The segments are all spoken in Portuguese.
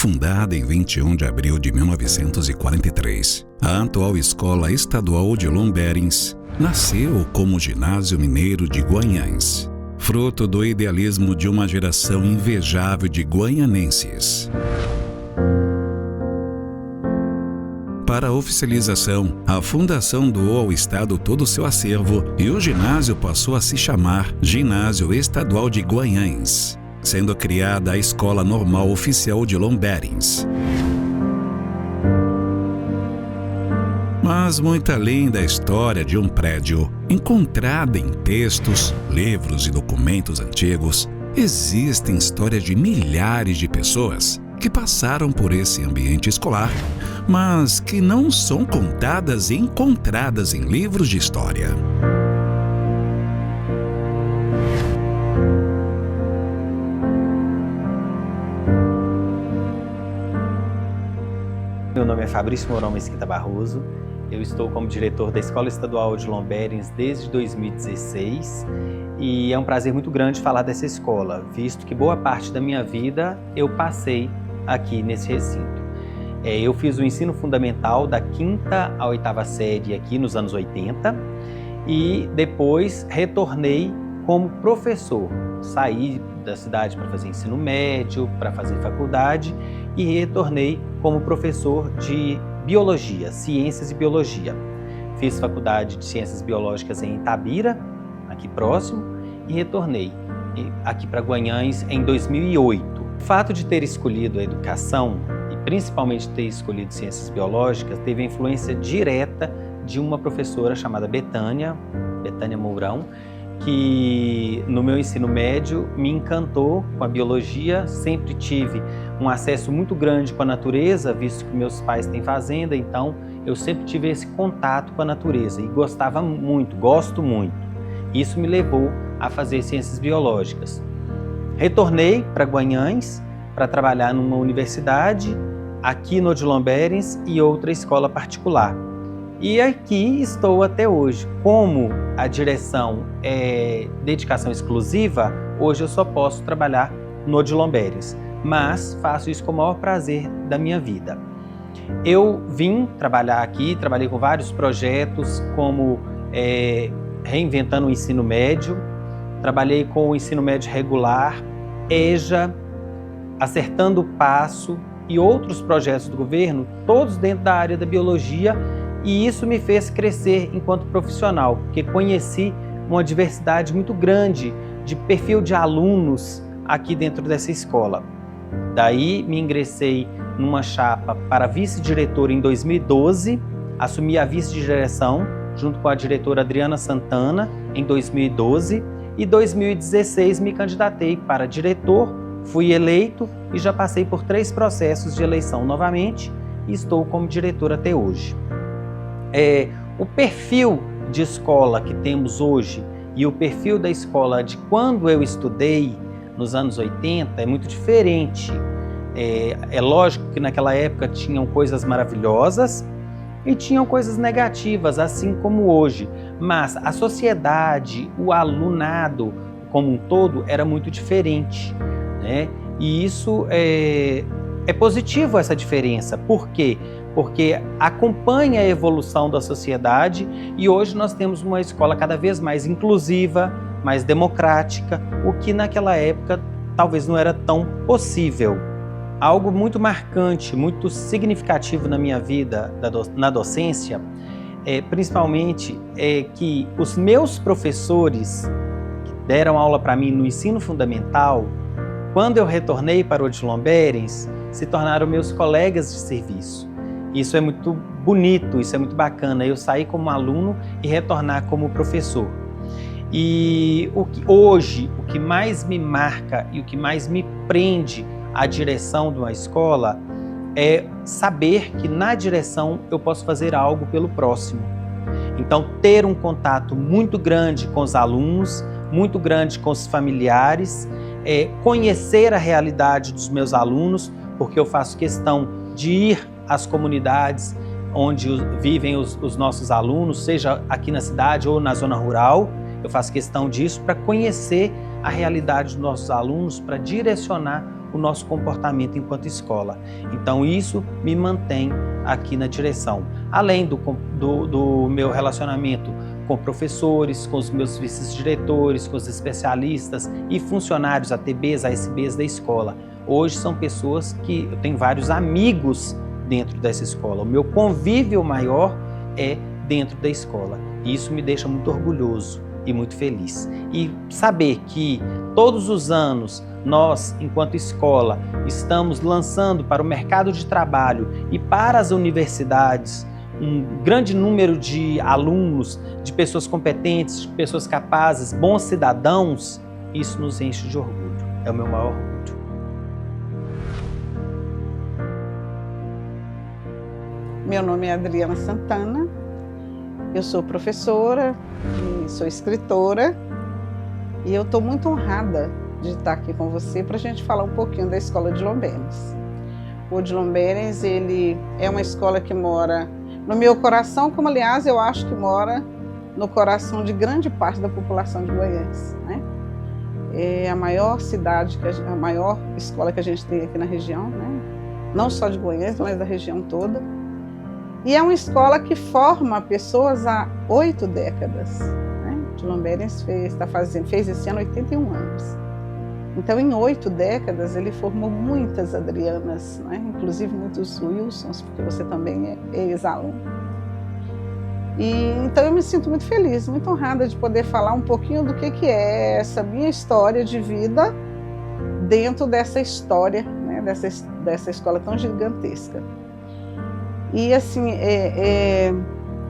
fundada em 21 de abril de 1943, a atual Escola Estadual Odilon Berens nasceu como Ginásio Mineiro de Guanhães, fruto do idealismo de uma geração invejável de guanhanenses. Para a oficialização, a Fundação doou ao Estado todo o seu acervo e o ginásio passou a se chamar Ginásio Estadual de Guanhães, sendo criada a Escola Normal Oficial Odilon Berens. Mas muito além da história de um prédio, encontrada em textos, livros e documentos antigos, existem histórias de milhares de pessoas que passaram por esse ambiente escolar, mas que não são contadas e encontradas em livros de história. Meu nome é Fabrício Mourão Mesquita Barroso, eu estou como diretor da Escola Estadual Odilon Berens desde 2016 e é um prazer muito grande falar dessa escola, visto que boa parte da minha vida eu passei aqui nesse recinto. Eu fiz o ensino fundamental da 5ª à 8ª série aqui nos anos 80 e depois retornei como professor. Saí da cidade para fazer ensino médio, para fazer faculdade e retornei como professor de biologia, ciências e biologia. Fiz faculdade de ciências biológicas em Itabira, aqui próximo, e retornei aqui para Guanhães em 2008. O fato de ter escolhido a educação e principalmente ter escolhido ciências biológicas teve a influência direta de uma professora chamada Betânia Mourão, que no meu ensino médio me encantou com a biologia. Sempre tive um acesso muito grande com a natureza, visto que meus pais têm fazenda, então eu sempre tive esse contato com a natureza e gostava muito, gosto muito. Isso me levou a fazer ciências biológicas. Retornei para Guanhães para trabalhar numa universidade, aqui no Odilon Berens e outra escola particular. E aqui estou até hoje. Como a direção é dedicação exclusiva, hoje eu só posso trabalhar no Odilon Berens, mas faço isso com o maior prazer da minha vida. Eu vim trabalhar aqui, trabalhei com vários projetos, como reinventando o ensino médio, trabalhei com o ensino médio regular, EJA, Acertando o Passo e outros projetos do governo, todos dentro da área da biologia, e isso me fez crescer enquanto profissional, porque conheci uma diversidade muito grande de perfil de alunos aqui dentro dessa escola. Daí me ingressei numa chapa para vice-diretor em 2012, assumi a vice-direção junto com a diretora Adriana Santana em 2012 e 2016 me candidatei para diretor, fui eleito e já passei por 3 processos de eleição novamente e estou como diretor até hoje. O perfil de escola que temos hoje e o perfil da escola de quando eu estudei nos anos 80 é muito diferente. É lógico que naquela época tinham coisas maravilhosas e tinham coisas negativas, assim como hoje, mas a sociedade, o alunado como um todo era muito diferente, né? E isso é positivo, essa diferença. Por quê? Porque acompanha a evolução da sociedade e hoje nós temos uma escola cada vez mais inclusiva, mais democrática, o que naquela época talvez não era tão possível. Algo muito marcante, muito significativo na minha vida na docência, principalmente, é que os meus professores que deram aula para mim no ensino fundamental, quando eu retornei para o Odilon Berens, se tornaram meus colegas de serviço. Isso é muito bonito, isso é muito bacana, eu sair como aluno e retornar como professor. E hoje, o que mais me marca e o que mais me prende à direção de uma escola é saber que na direção eu posso fazer algo pelo próximo. Então, ter um contato muito grande com os alunos, muito grande com os familiares, conhecer a realidade dos meus alunos, porque eu faço questão de ir às comunidades onde vivem os nossos alunos, seja aqui na cidade ou na zona rural. Eu faço questão disso para conhecer a realidade dos nossos alunos, para direcionar o o nosso comportamento enquanto escola. Então isso me mantém aqui na direção. Além do meu relacionamento com professores, com os meus vice-diretores, com os especialistas e funcionários ATBs, ASBs da escola. Hoje são pessoas que eu tenho vários amigos dentro dessa escola. O meu convívio maior é dentro da escola. E isso me deixa muito orgulhoso e muito feliz. E saber que todos os anos nós, enquanto escola, estamos lançando para o mercado de trabalho e para as universidades um grande número de alunos, de pessoas competentes, de pessoas capazes, bons cidadãos, isso nos enche de orgulho. É o meu maior orgulho. Meu nome é Adriana Santana, eu sou professora e sou escritora e eu estou muito honrada de estar aqui com você para a gente falar um pouquinho da Escola Odilon Berens. O Odilon Berens, ele é uma escola que mora no meu coração, como aliás eu acho que mora no coração de grande parte da população de Goiás, né? É a maior cidade, a maior escola que a gente tem aqui na região, né? Não só de Goiás, mas da região toda. E é uma escola que forma pessoas há 8 décadas. Né? Odilon Berens fez esse ano 81 anos. Então, em 8 décadas, ele formou muitas Adrianas, né? Inclusive muitos Wilsons, porque você também é ex-aluno. Então, eu me sinto muito feliz, muito honrada de poder falar um pouquinho do que é essa minha história de vida dentro dessa história, né? dessa escola tão gigantesca. E assim,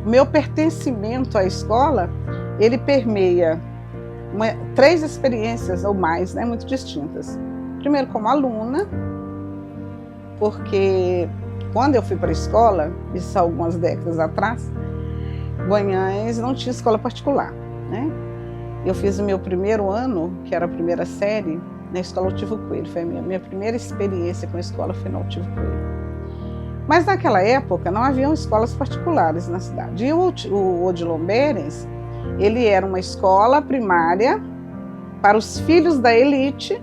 meu pertencimento à escola, ele permeia 3 experiências ou mais, né, muito distintas. Primeiro como aluna, porque quando eu fui para a escola, isso há algumas décadas atrás, Guanhães não tinha escola particular, né? Eu fiz o meu primeiro ano, que era a primeira série, na Escola Altivo Coelho. Foi a minha primeira experiência com a escola, foi na Altivo Coelho. Mas naquela época não haviam escolas particulares na cidade. E o Odilon Berens, ele era uma escola primária para os filhos da elite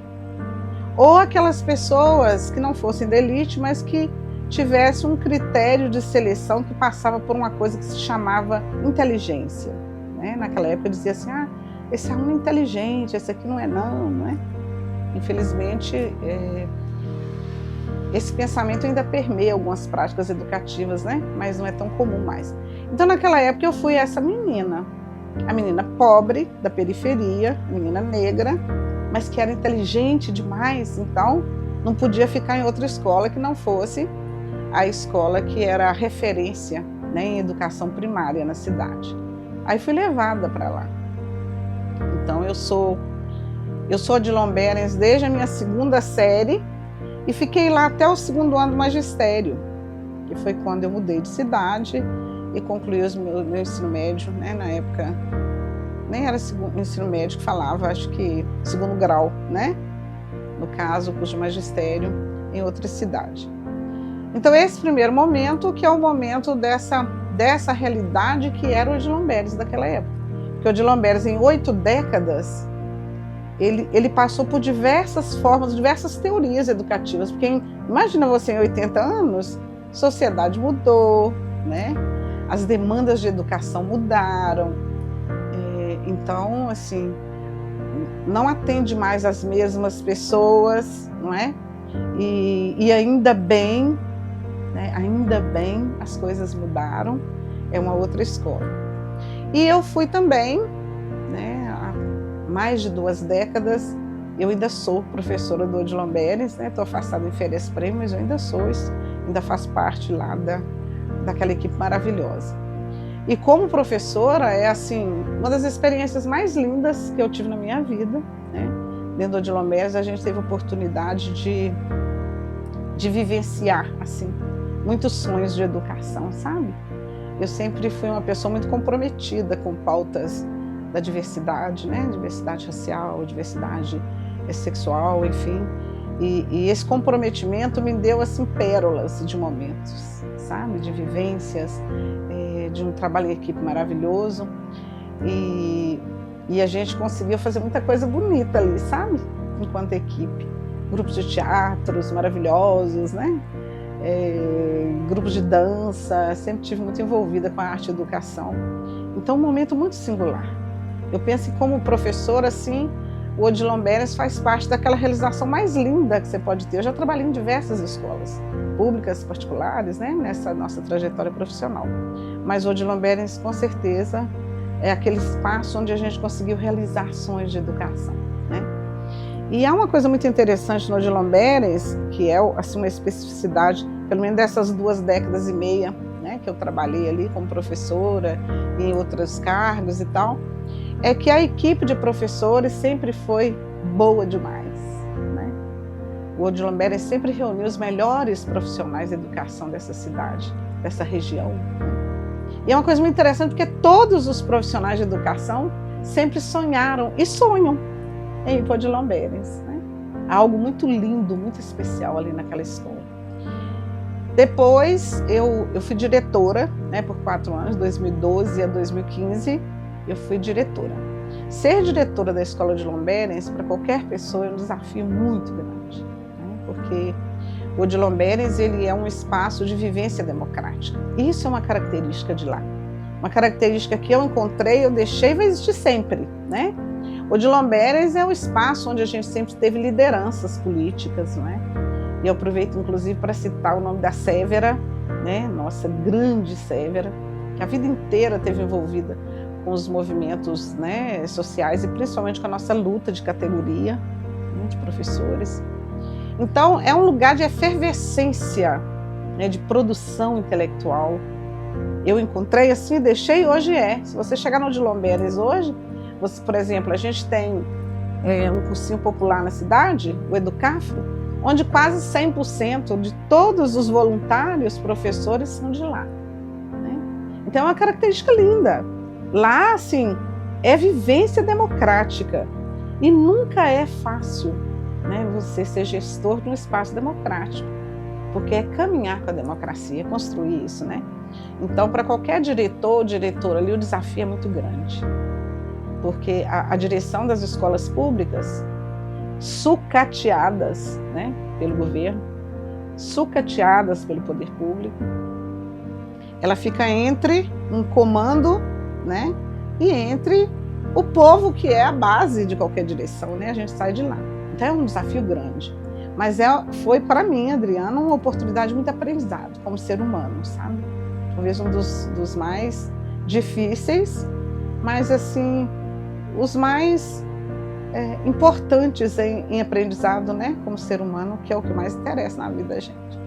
ou aquelas pessoas que não fossem da elite, mas que tivessem um critério de seleção que passava por uma coisa que se chamava inteligência. Né? Naquela época dizia assim, esse aluno é inteligente, esse aqui não é não é? Infelizmente, esse pensamento ainda permeia algumas práticas educativas, né? Mas não é tão comum mais. Então, naquela época, eu fui essa menina, a menina pobre, da periferia, a menina negra, mas que era inteligente demais, então não podia ficar em outra escola que não fosse a escola que era a referência, né, em educação primária na cidade. Aí fui levada para lá. Então, eu sou Odilon Berens desde a minha 2ª série, e fiquei lá até o 2º ano do magistério, que foi quando eu mudei de cidade e concluí meu ensino médio, né? Na época nem era ensino médio que falava, acho que 2º grau, né? No caso, curso de magistério em outra cidade. Então esse primeiro momento, que é o momento dessa realidade que era o Odilon Berens daquela época. Porque o Odilon Berens, em 8 décadas, ele passou por diversas formas, diversas teorias educativas, porque imagina você em 80 anos, a sociedade mudou, né? As demandas de educação mudaram, então, assim, não atende mais as mesmas pessoas, não é? E ainda bem, né? Ainda bem as coisas mudaram, é uma outra escola. E eu fui também, né? Mais de 2 décadas, eu ainda sou professora do Odilon Berens, né? Estou afastada em férias prêmio, mas eu ainda sou isso, ainda faço parte lá daquela equipe maravilhosa. E como professora, é assim, uma das experiências mais lindas que eu tive na minha vida, né? Dentro do Odilon Berens, a gente teve a oportunidade de vivenciar, assim, muitos sonhos de educação, sabe? Eu sempre fui uma pessoa muito comprometida com pautas da diversidade, né? Diversidade racial, diversidade sexual, enfim. E esse comprometimento me deu assim pérolas de momentos, sabe? De vivências, de um trabalho em equipe maravilhoso. E a gente conseguiu fazer muita coisa bonita ali, sabe? Enquanto equipe. grupos de teatros maravilhosos, né? Grupos de dança, sempre tive muito envolvida com a arte e educação. Então, um momento muito singular. Eu penso que como professora, assim, o Odilon Berens faz parte daquela realização mais linda que você pode ter. Eu já trabalhei em diversas escolas, públicas, particulares, né, nessa nossa trajetória profissional. Mas o Odilon Berens, com certeza, é aquele espaço onde a gente conseguiu realizar ações de educação, né? E há uma coisa muito interessante no Odilon Berens, que é assim, uma especificidade, pelo menos dessas 2 décadas e meia, né, que eu trabalhei ali como professora, em outros cargos e tal, é que a equipe de professores sempre foi boa demais, né? O Odilon Berens sempre reuniu os melhores profissionais de educação dessa cidade, dessa região. E é uma coisa muito interessante porque todos os profissionais de educação sempre sonharam e sonham em ir para o Odilon Berens, né? Algo muito lindo, muito especial ali naquela escola. Depois eu fui diretora, né, por 4 anos, 2012 a 2015, eu fui diretora. Ser diretora da Escola Odilon Berens, para qualquer pessoa, é um desafio muito grande, né? Porque o Odilon Berens, ele é um espaço de vivência democrática. Isso é uma característica de lá. Uma característica que eu encontrei, eu deixei, vai existir sempre, né? O Odilon Berens é um espaço onde a gente sempre teve lideranças políticas, não é? E eu aproveito, inclusive, para citar o nome da Sévera, né? Nossa grande Sévera, que a vida inteira esteve envolvida com os movimentos, né, sociais e principalmente com a nossa luta de categoria, né, de professores. Então, é um lugar de efervescência, né, de produção intelectual. Eu encontrei assim, deixei e hoje é. Se você chegar no Odilon Berens hoje, você, por exemplo, a gente tem um cursinho popular na cidade, o Educafro, onde quase 100% de todos os voluntários professores são de lá, né? Então, é uma característica linda. Lá, assim, é vivência democrática e nunca é fácil, né, você ser gestor de um espaço democrático, porque é caminhar com a democracia, é construir isso, né? Então, para qualquer diretor ou diretora ali, o desafio é muito grande, porque a direção das escolas públicas, sucateadas, né, pelo governo, sucateadas pelo poder público, ela fica entre um comando, né, e entre o povo, que é a base de qualquer direção, né? A gente sai de lá. Então é um desafio grande. Mas foi para mim, Adriana, uma oportunidade muito aprendizado como ser humano, sabe? Talvez um dos mais difíceis, mas assim, os mais importantes em aprendizado, né? Como ser humano, que é o que mais interessa na vida da gente.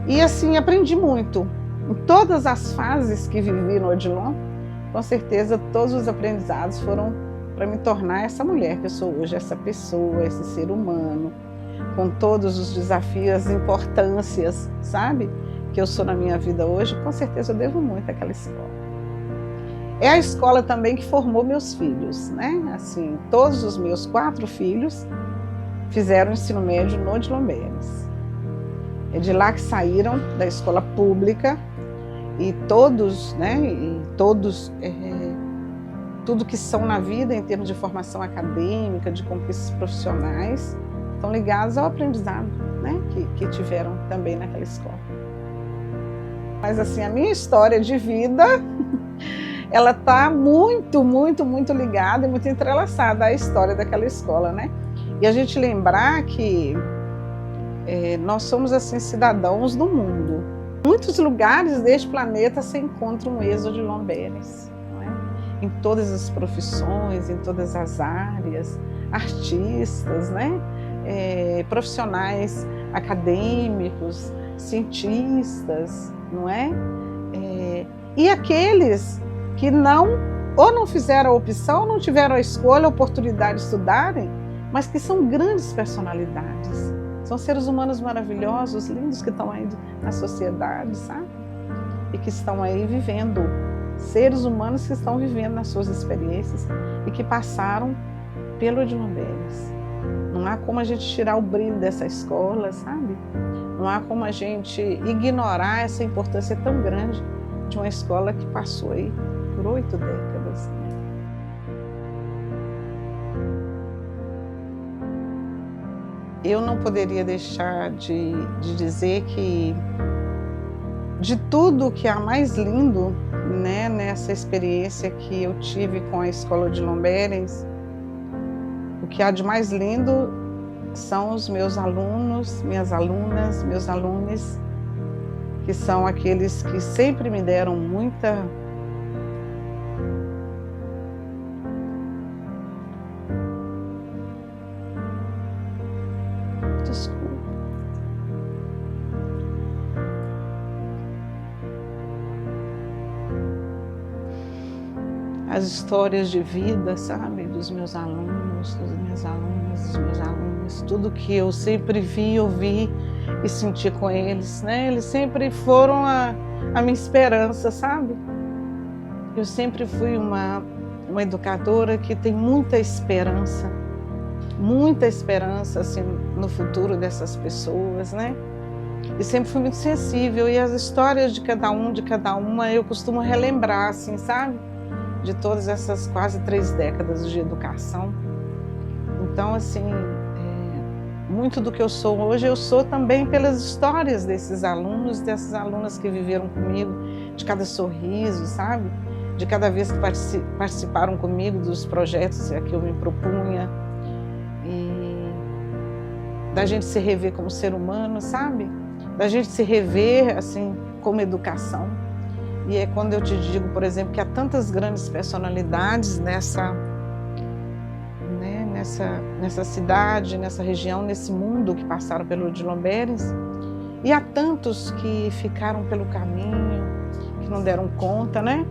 E assim, aprendi muito. Em todas as fases que vivi no Odilon, com certeza todos os aprendizados foram para me tornar essa mulher que eu sou hoje, essa pessoa, esse ser humano, com todos os desafios, as importâncias, sabe, que eu sou na minha vida hoje. Com certeza eu devo muito àquela escola. É a escola também que formou meus filhos, né? Assim, todos os meus 4 filhos fizeram ensino médio no Odilon Berens. É de lá que saíram da escola pública. E todos, né, tudo que são na vida em termos de formação acadêmica, de conquistas profissionais, estão ligados ao aprendizado, né, que tiveram também naquela escola. Mas assim, a minha história de vida, ela está muito, muito, muito ligada e muito entrelaçada à história daquela escola, né? E a gente lembrar que nós somos assim cidadãos do mundo. Em muitos lugares deste planeta se encontra um ex-Odilon Berens, não é? Em todas as profissões, em todas as áreas, artistas, né? Profissionais acadêmicos, cientistas, não é? E aqueles que ou não fizeram a opção, não tiveram a escolha, a oportunidade de estudarem, mas que são grandes personalidades. São seres humanos maravilhosos, lindos, que estão aí na sociedade, sabe? E que estão aí vivendo. Seres humanos que estão vivendo nas suas experiências e que passaram pelo Odilon Berens. Não há como a gente tirar o brilho dessa escola, sabe? Não há como a gente ignorar essa importância tão grande de uma escola que passou aí por 8 décadas. Né? eu não poderia deixar de dizer que de tudo que há mais lindo, né, nessa experiência que eu tive com a Escola Odilon Berens, o que há de mais lindo são os meus alunos, minhas alunas, meus alunos, que são aqueles que sempre me deram muita as histórias de vida, sabe, dos meus alunos, das minhas alunas, dos meus alunos, tudo que eu sempre vi, ouvi e senti com eles, né? Eles sempre foram a minha esperança, sabe? Eu sempre fui uma educadora que tem muita esperança assim, no futuro dessas pessoas, né? E sempre fui muito sensível, e as histórias de cada um, de cada uma, eu costumo relembrar, assim, sabe? De todas essas quase 3 décadas de educação. Então, assim, muito do que eu sou hoje, eu sou também pelas histórias desses alunos, dessas alunas que viveram comigo, de cada sorriso, sabe? De cada vez que participaram comigo dos projetos a que eu me propunha, e da gente se rever como ser humano, sabe? Da gente se rever, assim, como educação. E é quando eu te digo, por exemplo, que há tantas grandes personalidades nessa cidade, nessa região, nesse mundo que passaram pelo Odilon Berens, e há tantos que ficaram pelo caminho, que não deram conta, né?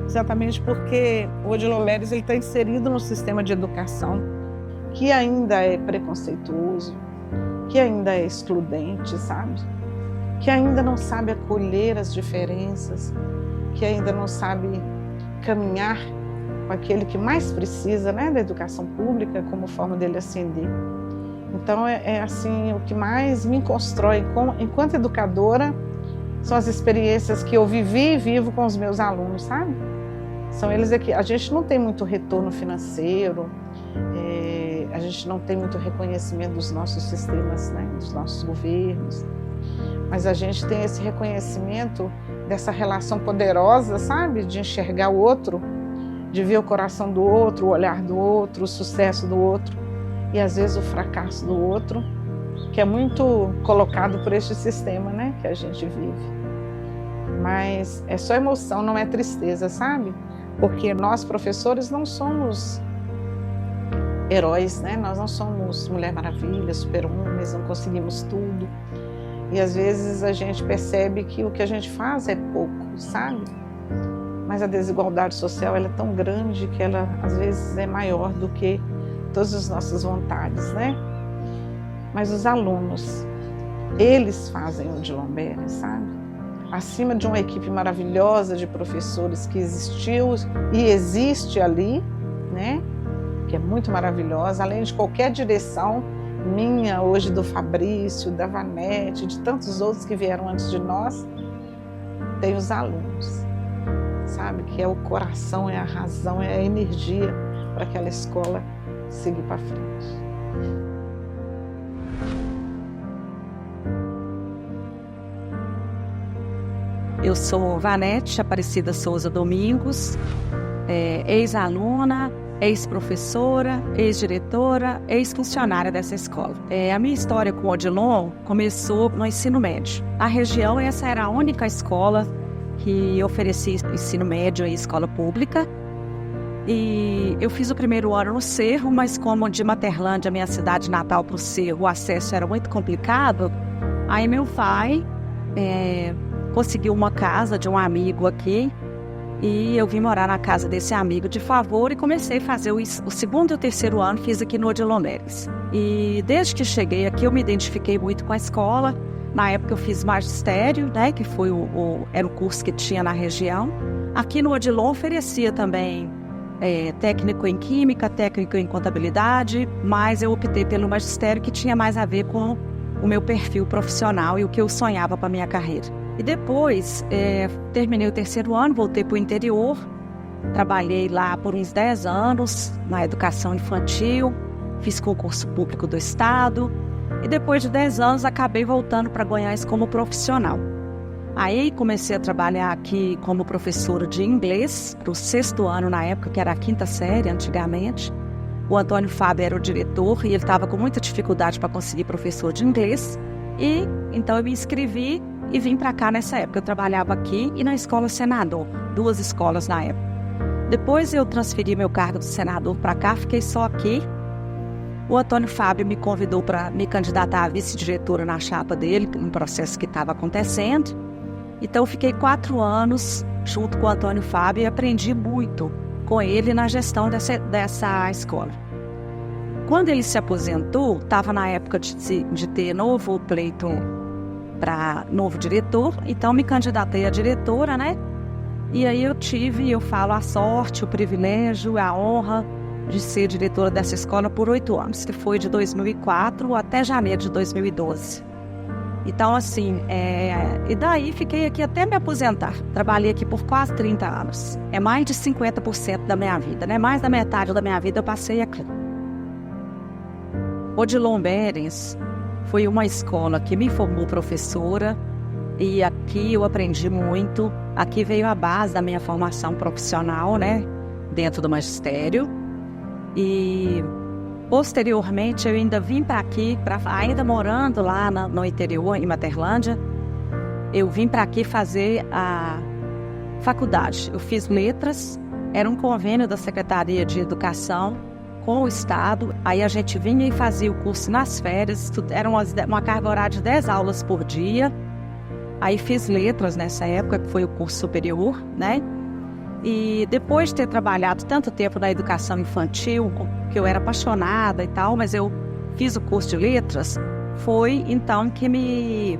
Exatamente porque o Odilon Berens está inserido no sistema de educação que ainda é preconceituoso, que ainda é excludente, sabe? Que ainda não sabe acolher as diferenças, que ainda não sabe caminhar com aquele que mais precisa, né, da educação pública como forma dele ascender. Então, assim, o que mais me constrói enquanto educadora são as experiências que eu vivi e vivo com os meus alunos, sabe? São eles aqui. A gente não tem muito retorno financeiro, a gente não tem muito reconhecimento dos nossos sistemas, né, dos nossos governos, mas a gente tem esse reconhecimento dessa relação poderosa, sabe? De enxergar o outro, de ver o coração do outro, o olhar do outro, o sucesso do outro e às vezes o fracasso do outro, que é muito colocado por este sistema, né? Que a gente vive. Mas é só emoção, não é tristeza, sabe? Porque nós, professores, não somos heróis, né? Nós não somos Mulher Maravilha, super-homens, não conseguimos tudo. E às vezes a gente percebe que o que a gente faz é pouco, sabe? Mas a desigualdade social ela é tão grande que ela às vezes é maior do que todas as nossas vontades, né? Mas os alunos, eles fazem o Odilon Berens, sabe? Acima de uma equipe maravilhosa de professores que existiu e existe ali, né? Que é muito maravilhosa, além de qualquer direção minha, hoje do Fabrício, da Vanete, de tantos outros que vieram antes de nós, tem os alunos, sabe? Que é o coração, é a razão, é a energia para aquela escola seguir para frente. Eu sou Vanete Aparecida Souza Domingos, ex-aluna, ex-professora, ex-diretora, ex-funcionária dessa escola. A minha história com o Odilon começou no ensino médio. Na região, essa era a única escola que oferecia ensino médio e escola pública. E eu fiz o primeiro ano no Cerro, mas como de Materlândia, minha cidade natal, para o Cerro, o acesso era muito complicado, aí meu pai conseguiu uma casa de um amigo aqui, e eu vim morar na casa desse amigo de favor e comecei a fazer o 2º e o 3º ano, fiz aqui no Odilon Berens. E desde que cheguei aqui eu me identifiquei muito com a escola. Na época eu fiz magistério, né, que foi era o curso que tinha na região. Aqui no Odilon oferecia também técnico em química, técnico em contabilidade, mas eu optei pelo magistério, que tinha mais a ver com o meu perfil profissional e o que eu sonhava para a minha carreira. E depois, terminei o 3º ano, voltei para o interior, trabalhei lá por uns 10 anos na educação infantil, fiz concurso público do estado E depois de 10 anos, acabei voltando para Goiás como profissional. Aí comecei a trabalhar aqui como professora de inglês para o 6º ano na época, que era a 5ª série antigamente. O Antônio Fábio era o diretor e ele estava com muita dificuldade para conseguir professor de inglês. E então eu me inscrevi e vim para cá nessa época. Eu trabalhava aqui e na Escola Senador, 2 escolas na época. Depois eu transferi meu cargo de senador para cá, fiquei só aqui. O Antônio Fábio me convidou para me candidatar a vice-diretora na chapa dele, um processo que estava acontecendo. Então eu fiquei 4 anos junto com o Antônio Fábio e aprendi muito com ele na gestão dessa escola. Quando ele se aposentou, estava na época de ter novo pleito para novo diretor, então me candidatei a diretora, né? E aí eu falo, a sorte, o privilégio, a honra de ser diretora dessa escola por 8 anos, que foi de 2004 até janeiro de 2012. Então, assim, e daí fiquei aqui até me aposentar. Trabalhei aqui por quase 30 anos. É mais de 50% da minha vida, né? Mais da metade da minha vida eu passei aqui. Odilon Berens foi uma escola que me formou professora e aqui eu aprendi muito. Aqui veio a base da minha formação profissional, né? Dentro do magistério. E posteriormente eu ainda vim para aqui, ainda morando lá no interior, em Materlândia, eu vim para aqui fazer a faculdade. Eu fiz letras, era um convênio da Secretaria de Educação com o Estado. Aí a gente vinha e fazia o curso nas férias, era uma carga horária de 10 aulas por dia. Aí fiz letras nessa época, que foi o curso superior, né? E depois de ter trabalhado tanto tempo na educação infantil, que eu era apaixonada e tal, mas eu fiz o curso de letras, foi então que me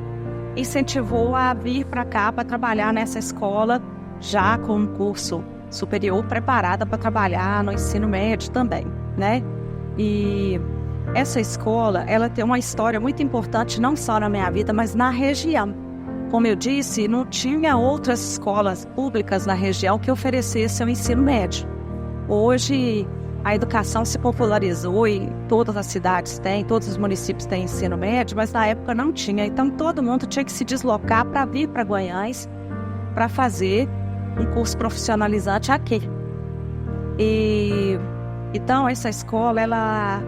incentivou a vir para cá para trabalhar nessa escola, já com um curso superior, preparada para trabalhar no ensino médio também, né? E essa escola, ela tem uma história muito importante, não só na minha vida, mas na região. Como eu disse, não tinha outras escolas públicas na região que oferecessem o ensino médio. Hoje, a educação se popularizou e todas as cidades têm, todos os municípios têm ensino médio, mas na época não tinha. Então, todo mundo tinha que se deslocar para vir para Goiás para fazer um curso profissionalizante aqui. Então, essa escola, ela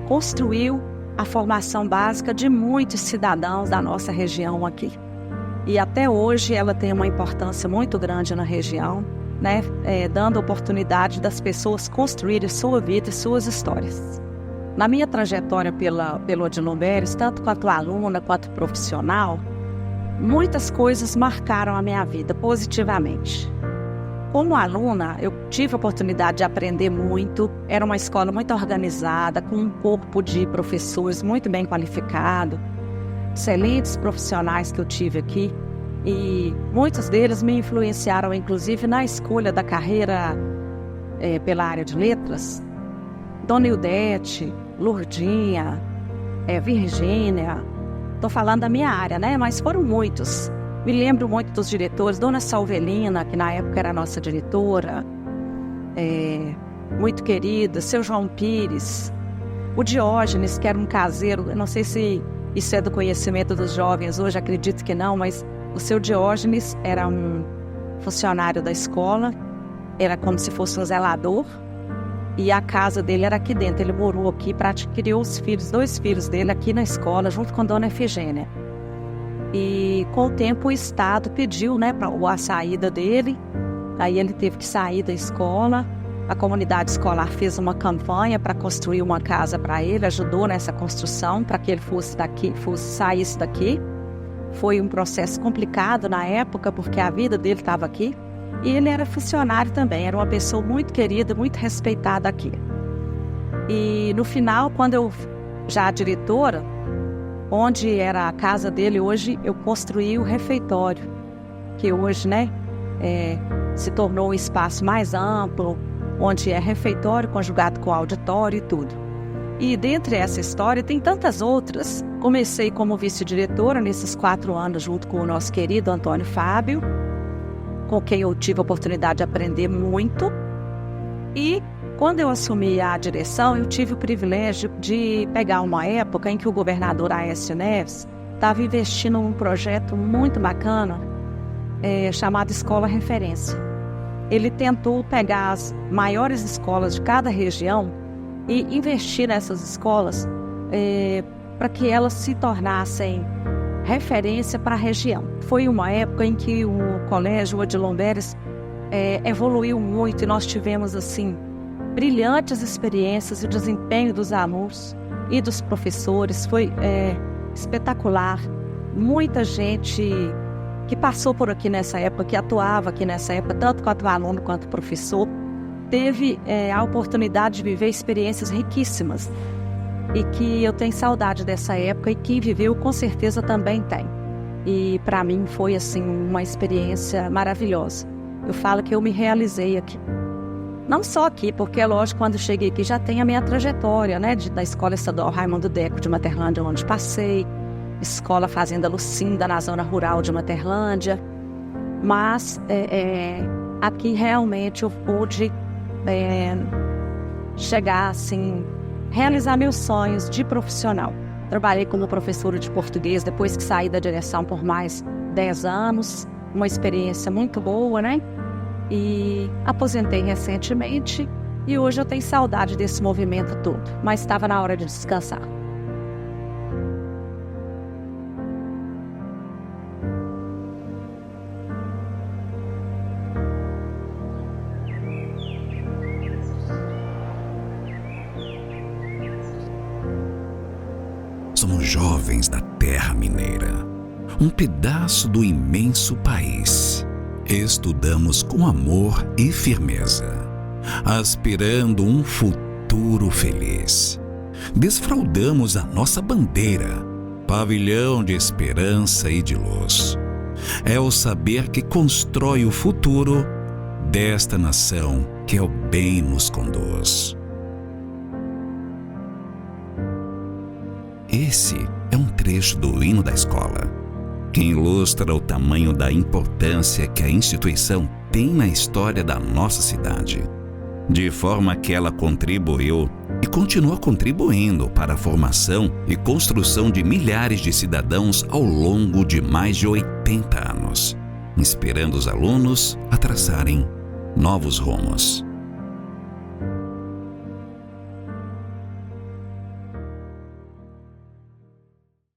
construiu a formação básica de muitos cidadãos da nossa região aqui. E até hoje ela tem uma importância muito grande na região, né? Dando oportunidade das pessoas construírem sua vida e suas histórias. Na minha trajetória pelo Odilon Berens, tanto quanto aluna quanto profissional, muitas coisas marcaram a minha vida positivamente. Como aluna, eu tive a oportunidade de aprender muito. Era uma escola muito organizada, com um corpo de professores muito bem qualificado, excelentes profissionais que eu tive aqui, e muitos deles me influenciaram, inclusive, na escolha da carreira pela área de letras. Dona Ildete, Lourdinha, Virgínia, estou falando da minha área, né? Mas foram muitos. Me lembro muito dos diretores, Dona Salvelina, que na época era nossa diretora, muito querida, seu João Pires, o Diógenes, que era um caseiro, eu não sei se isso é do conhecimento dos jovens hoje, acredito que não, mas o seu Diógenes era um funcionário da escola, era como se fosse um zelador, e a casa dele era aqui dentro. Ele morou aqui, criou os filhos, 2 filhos dele aqui na escola, junto com a Dona Efigênia. E com o tempo o Estado pediu, né, a saída dele, aí ele teve que sair da escola. A comunidade escolar fez uma campanha para construir uma casa para ele, ajudou nessa construção para que ele saísse daqui. Foi um processo complicado na época, porque a vida dele estava aqui. E ele era funcionário também, era uma pessoa muito querida, muito respeitada aqui. E no final, quando eu, já diretora, onde era a casa dele, hoje eu construí o refeitório, que hoje, né, se tornou um espaço mais amplo, onde é refeitório conjugado com auditório e tudo. E dentre essa história tem tantas outras. Comecei como vice-diretora nesses 4 anos junto com o nosso querido Antônio Fábio, com quem eu tive a oportunidade de aprender muito. E quando eu assumi a direção, eu tive o privilégio de pegar uma época em que o governador Aécio Neves estava investindo num projeto muito bacana, chamado Escola Referência. Ele tentou pegar as maiores escolas de cada região e investir nessas escolas para que elas se tornassem referência para a região. Foi uma época em que o colégio Odilon Beres evoluiu muito e nós tivemos assim brilhantes experiências. E o desempenho dos alunos e dos professores foi espetacular. Muita gente que passou por aqui nessa época, que atuava aqui nessa época, tanto quanto aluno quanto professor, teve a oportunidade de viver experiências riquíssimas. E que eu tenho saudade dessa época e quem viveu com certeza também tem. E para mim foi assim uma experiência maravilhosa. Eu falo que eu me realizei aqui. Não só aqui, porque é lógico, quando cheguei aqui já tem a minha trajetória, né, da Escola Estadual Raimundo Deco de Materlândia, onde passei, Escola Fazenda Lucinda, na zona rural de Materlândia. Mas aqui realmente eu pude chegar assim, realizar meus sonhos de profissional. Trabalhei como professora de português depois que saí da direção por mais 10 anos, uma experiência muito boa, né? E aposentei recentemente e hoje eu tenho saudade desse movimento todo, mas estava na hora de descansar. Somos jovens da terra mineira, um pedaço do imenso país. Estudamos com amor e firmeza, aspirando um futuro feliz. Desfraldamos a nossa bandeira, pavilhão de esperança e de luz. É o saber que constrói o futuro desta nação que ao bem nos conduz. Esse é um trecho do hino da escola, que ilustra o tamanho da importância que a instituição tem na história da nossa cidade, de forma que ela contribuiu e continua contribuindo para a formação e construção de milhares de cidadãos ao longo de mais de 80 anos, inspirando os alunos a traçarem novos rumos.